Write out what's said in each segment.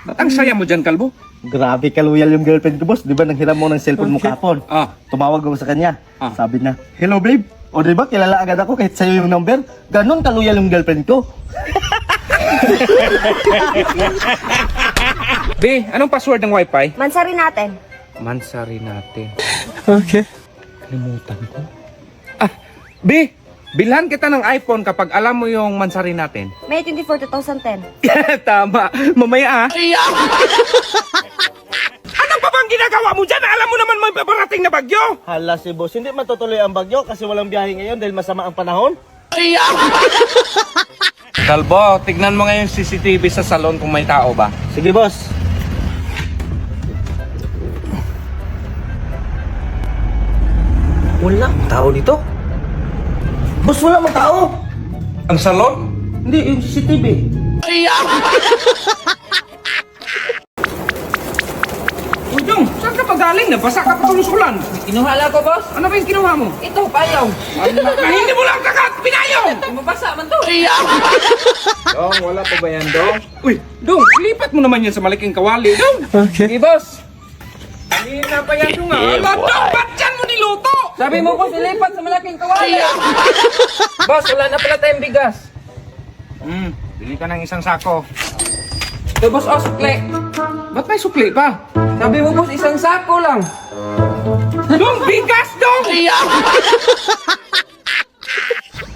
Ba't ang saya mo dyan, kalbo? Grabe ka loyal yung girlfriend ko, boss. Di ba nanghiram mo ng cellphone mo kapon? Tumawag ako sa kanya. Sabi na, hello babe. O di ba, kilala agad ako kahit sa'yo yung number. Ganon ka loyal yung girlfriend ko. Be, anong password ng wifi? Mansari natin. Mansari natin. Okay. Kalimutan ko. Be, bilhan kita ng iPhone kapag alam mo yung mansari natin. May 24, 2010. Tama. Mamaya Ano pa bang ginagawa mo dyan? Alam mo naman may paparating na bagyo. Hala si boss, hindi matutuloy ang bagyo kasi walang biyahe ngayon dahil masama ang panahon. Kalbo, tignan mo ngayon CCTV sa salon kung may tao ba. Sige boss. Wala tao dito. Boss, wala mang tao. Ang salon? Hindi, yung CCTV. Udong, saan ka pa galing? Nabasa ka pa tulusulan. Kinuha lang ko, boss. Ano ba yung kinuha mo? Ito, payaw. Na hindi mo lang kagat, pinayaw! Mabasa man to. Dong, wala pa ba yan, Dong? Uy, Dong, lipat mo naman yan sa malaking kawali, Dong. Sige, boss. Hindi na pa yan, Dong. Ala, Dong, ba't dyan mo niluto? Sabi mo, boss, ilipat sa malaking kawali. Boss, wala na pala tayong bigas. Bili ka ng isang sako. Ito, boss, sukli. Ba't may sukli pa? Sabi mo, boss, isang sako lang. Dong, bigas, Dong!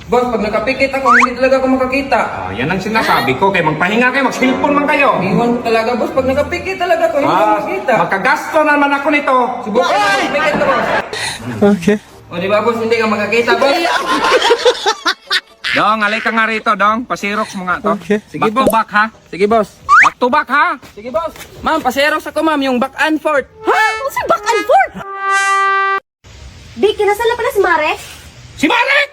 Boss, pag nakapikit ako, hindi talaga ako makakita. Yan ang sinasabi ko. Kaya magpahinga kayo, mag-cellphone man kayo. Iwan ko talaga, boss. Pag nakapikit talaga ako, hindi ko makita. Magkagasto naman ako nito. Subukan mo, makapikit ka, boss. Okay. O, di ba, boss, hindi ka makakita, boss? Dong, alay ka nga rito, Dong. Pasirox mo nga to. Okay. Sige, Back to boss. back, ha? Sige, boss. Back to back, ha? Sige, boss. Ma'am, paseros ako, ma'am, yung back and forth. Ha? Si back and forth? Vic, kinasal na pala si Mare? Si Marek!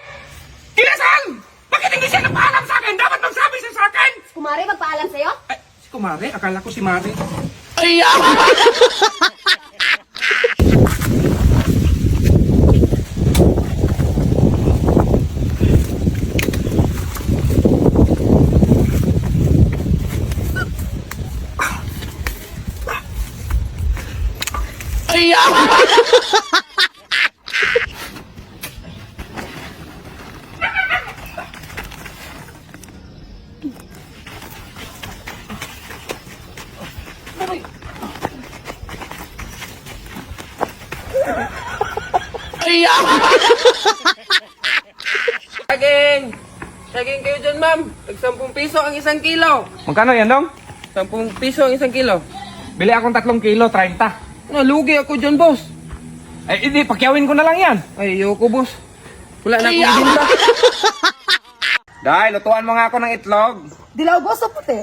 Kinasal! Bakit hindi siya nagpaalam sa akin? Dapat magsabi siya sa akin! Si Mare magpaalam sa'yo? Ay, si Kumare? Akala ko si Mare. Saging! Saging kayo dyan, ma'am. Tag 10 piso ang isang kilo. Magkano yan, Dong? 10 piso ang isang kilo. Bili akong 3 kilo, 30. Nalugi ako dyan, boss. Ay, hindi, pakyawin ko na lang yan. Ay, ayoko, boss. Wala na akong binta. Dahil, lutuan mo nga ako ng itlog. Dilaw boss o puti?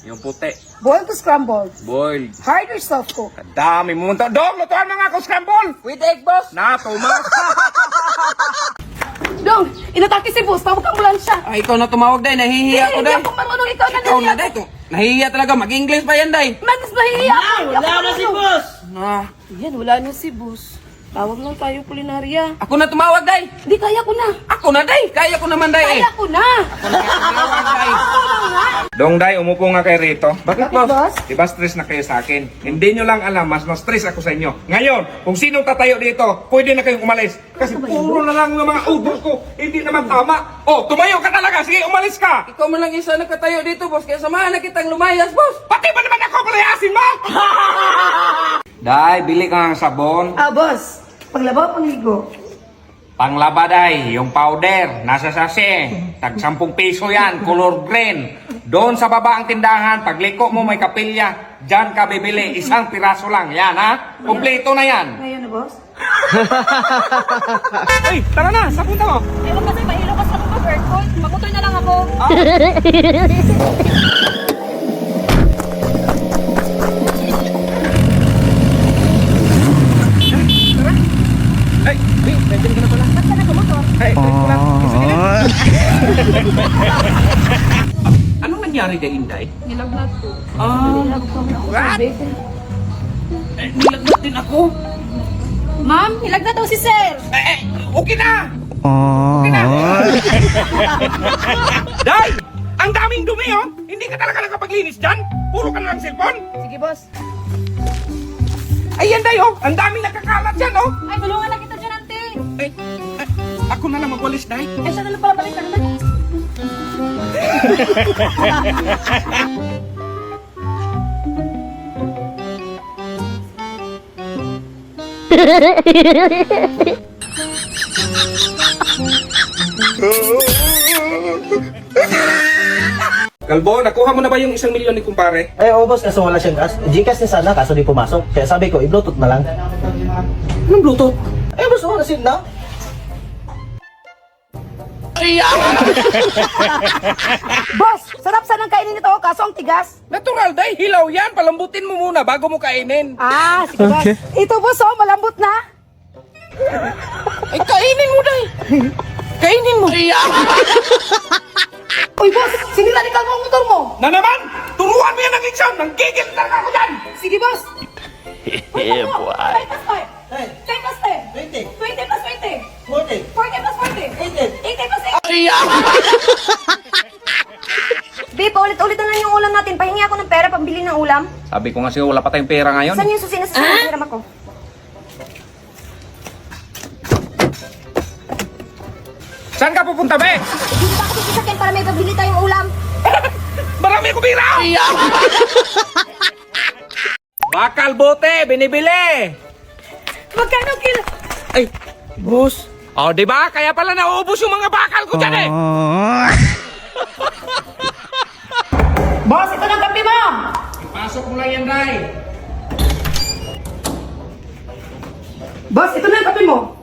Yung puti. Boiled to scrambled? Boiled. Hard or soft cook? Kadami mo. Dong, lutuan mo nga ako scramble. With egg, boss. Na, tumas. Dong, inatake si boss. Tawag kang siya. Ay, ikaw na tumawag, day. Nahihiya ako, Hindi day. ako marunong ikaw na Ikaw na, day. Nahihiya talaga. Mag-English pa yan, day. Manis mahihiya ako. Wala na si boss. Ah, Yan, wala na si boss. Tawag lang tayo kulinarya. ako na tumawag, day. Hindi, kaya ko na. Ako na, day. Kaya ko naman, day. Kaya ko na. Tumawag, day. Dong, Day, umupo nga kayo rito. Bakit, Boss? boss? Diba stress na kayo sa akin? Hindi nyo lang alam, mas na-stress ako sa inyo. Ngayon, kung sino tatayo dito, pwede na kayong umalis. Kasi puro na lang yung mga utos ko. Hindi naman tama. Oh, tumayo ka talaga. Sige, umalis ka. Ikaw man lang isa nakatayo dito, boss. Kaya samahan na kitang lumayas, boss. Pati ba naman ako palayasin mo? Day, bili ka ng sabon. Boss. Paglaba, pangligo. Panglaba, Day, yung powder, nasa sase. Tag 10 piso yan, color green. Doon sa baba ang tindahan, pagliko mo may kapilya. Diyan ka bibili, isang piraso lang. Yan, ha? Kompleto na yan. Ngayon na, boss? Ay, tara na, sa punta mo. Ewan kasi, mahilo ka sa mga aircon. Magutoy na lang ako. Ay, nandiyan ka na pala. Ba't ka nagumutor? Ay, ko lang. Anong nangyari kay Inday? Nilagnat ko. Ah, what? Nilagnat din ako. Ma'am, nilagnat daw si sir. Okay na! Okay na! Day! Ang Ang daming dumi, oh. Hindi ka talaga nakapaglinis dyan. Puro ka na lang cellphone. Sige, boss. Ayan, Day, oh. Ang daming nakakalat dyan, oh. Ay, tulungan na kita dyan, ante. Ay, ako na lang magwalis, Day. Ay, siya na lang pala balik ka na. Kalbo, nakuha mo na ba yung 1 milyon ni kumpare? Eh, oo boss, kaso wala siyang gas. Gcash niya sana, kaso di pumasok. Kaya sabi ko, i-bluetooth na lang. Anong Bluetooth? Eh, boss, wala sim na. Boss, sarap sanang kainin ito, kaso ang tigas. Natural, Day. Hilaw yan. Palambutin mo muna bago mo kainin. Ah, sige, boss. Ito, boss, oh, malambot na. Ay, kainin mo, Day. Kainin mo. Uy, boss, sinira ni Kalmo ang motor mo. Na naman! Turuan mo yan ng exam! Nang gigil talaga ako dyan! Sige, boss. Yeah, boy. 10 plus 5. Hey, 10 plus 10. 20, 20 plus 20. 40, 40 plus 40. 80. 80 plus 80. Babe, ulit-ulit na lang yung ulam natin. Pahingi ako ng pera pambili ng ulam. Sabi ko nga sa'yo, wala pa tayong pera ngayon. Saan yung susi na hiram ako? Saan ka pupunta, be? Dito pa ako sasakyan para may pabili tayong ulam. Marami ko pera! Bakal bote, binibili! Magkano kilo? Ay, boss. Oh, di ba? Kaya pala nauubos yung mga bakal ko dyan eh. Boss, ito ng kape mo. Pasok mo lang yan, Day. Boss, ito na yung kape mo.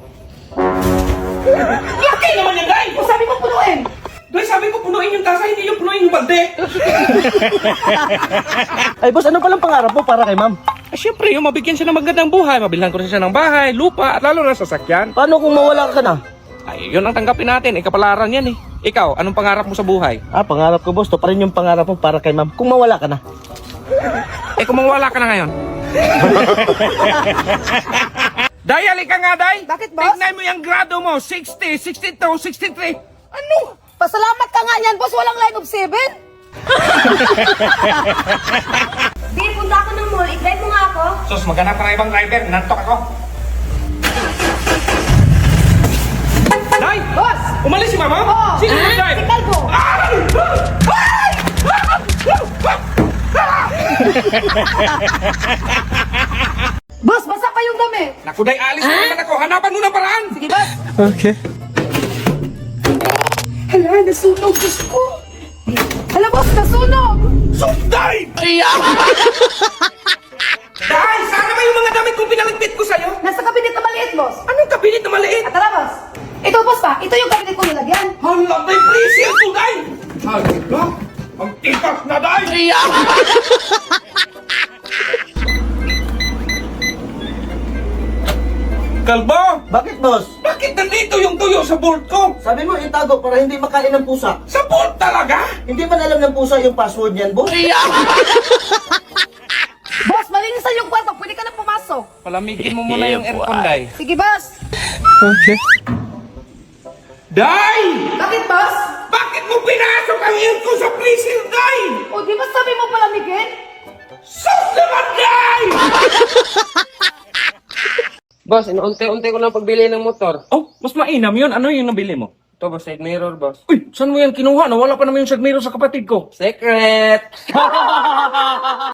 Laki naman yan, Day! O sabi mo punuin. Day, sabi ko punuin yung tasa, hindi yung punuin yung balde. Ay, boss, ano palang pangarap mo para kay ma'am? Siyempre, yung mabigyan siya ng magandang buhay, mabilhan ko rin siya ng bahay, lupa, at lalo na sasakyan. Paano kung mawala ka na? Ay, yun ang tanggapin natin. Ikapalaran yan eh. Ikaw, anong pangarap mo sa buhay? Ah, pangarap ko, boss. To pa rin yung pangarap mo para kay ma'am. Kung mawala ka na. Eh, kung mawala ka na ngayon. Day, halika nga, Day. Bakit, boss? Tignan mo yung grado mo. 60, 62, 63. Ano? Pasalamat ka nga yan, boss. Walang line of 7. Babe, punta ako ng mall. I-drive mo nga ako. Sus, maghanap ka ng ibang driver. Nantok ako. Day! Boss! Umalis si Mama? Oo. Sino mag-drive? Si Kalbo. Ay! Ay! Boss, basa pa yung damit. Naku, Day, alis na naman ako. Hanapan mo ng paraan. Sige, boss. Okay. Hala, nasunog, Diyos ko. Hala, boss, nasunog. Sus, Day! Day, sana ba yung mga damit kong pinaligpit ko sa'yo? Nasa kabinet na maliit, boss. Anong kabinet na maliit? At tara, boss. Ito, boss pa. Ito yung kabinet ko nilagyan. Hala, Day, please, yan to, Day! Hala, ang tikas na, Day! Kalbo! Bakit, boss? Bakit nandito yung tuyo sa board ko? Sabi mo itago para hindi makain ng pusa. Sa board talaga? Hindi man alam ng pusa yung password niyan, boss? Boss, malinis na yung kwarto. Pwede ka na pumasok. Palamigin mo muna yung aircon, Day. Sige, boss. Okay. Day! Bakit, boss? Bakit mo pinasok ang aircon sa freezer, Day? O, di ba sabi mo palamigin? Sus naman, Day! Boss, inuunti-unti ko lang pagbili ng motor. Oh, mas mainam yun. Ano yung nabili mo? Ito, boss, side mirror, boss. Uy, saan mo yan kinuha? Nawala pa naman yung side mirror sa kapatid ko. Secret!